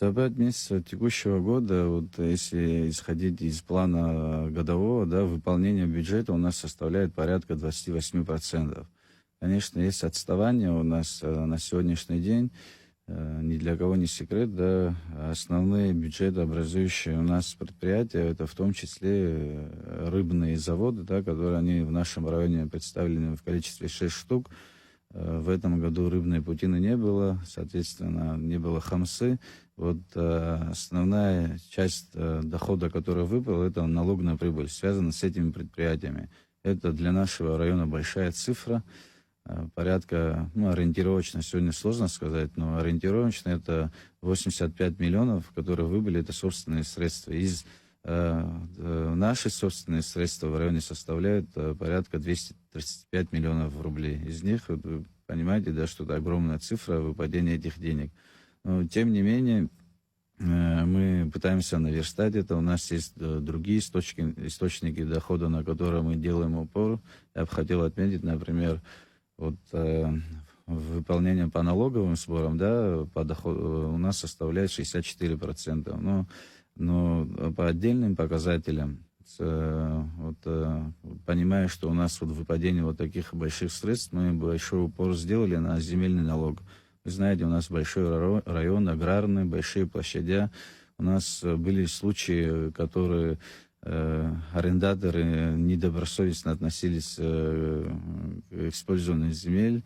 За 5 месяцев текущего года, вот если исходить из плана годового, да, выполнение бюджета у нас составляет порядка 28%. Конечно, есть отставание у нас на сегодняшний день. Ни для кого не секрет, да, основные бюджетообразующие у нас предприятия, это в том числе рыбные заводы, да, которые они в нашем районе представлены в количестве 6 штук. В этом году рыбной путины не было, соответственно, не было хамсы. Вот основная часть дохода, которая выпала, это налоговая прибыль, связана с этими предприятиями. Это для нашего района большая цифра, порядка, ориентировочно, сегодня сложно сказать, но ориентировочно это 85 миллионов, которые выбыли, это собственные средства. Наши собственные средства в районе составляют порядка 235 миллионов рублей. Из них, вот вы понимаете, да, что это огромная цифра выпадения этих денег. Но, тем не менее, мы пытаемся наверстать это. У нас есть другие источники дохода, на которые мы делаем упор. Я бы хотел отметить, например, вот выполнение по налоговым сборам, да, по доходу у нас составляет 64%. Но по отдельным показателям, понимая, что у нас вот выпадение вот таких больших средств, мы большой упор сделали на земельный налог. Вы знаете, у нас большой район, аграрный, большие площадя. У нас были случаи, которые арендаторы недобросовестно относились к использованию земель.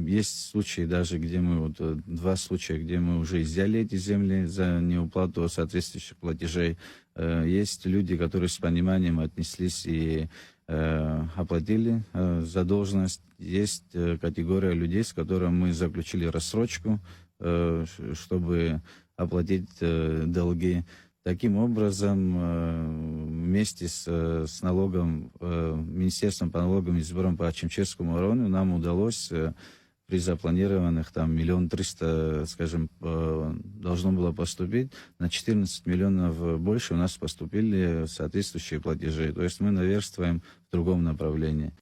Есть случаи даже, где два случая, где мы уже изъяли эти земли за неуплату соответствующих платежей. Есть люди, которые с пониманием отнеслись и оплатили задолженность. Есть категория людей, с которыми мы заключили рассрочку, чтобы оплатить долги. Таким образом, вместе с Министерством по налогам и сборам по Ачимчерскому району нам удалось при запланированных 1 300 000, скажем, должно было поступить, на 14 миллионов больше у нас поступили соответствующие платежи. То есть мы наверстываем в другом направлении.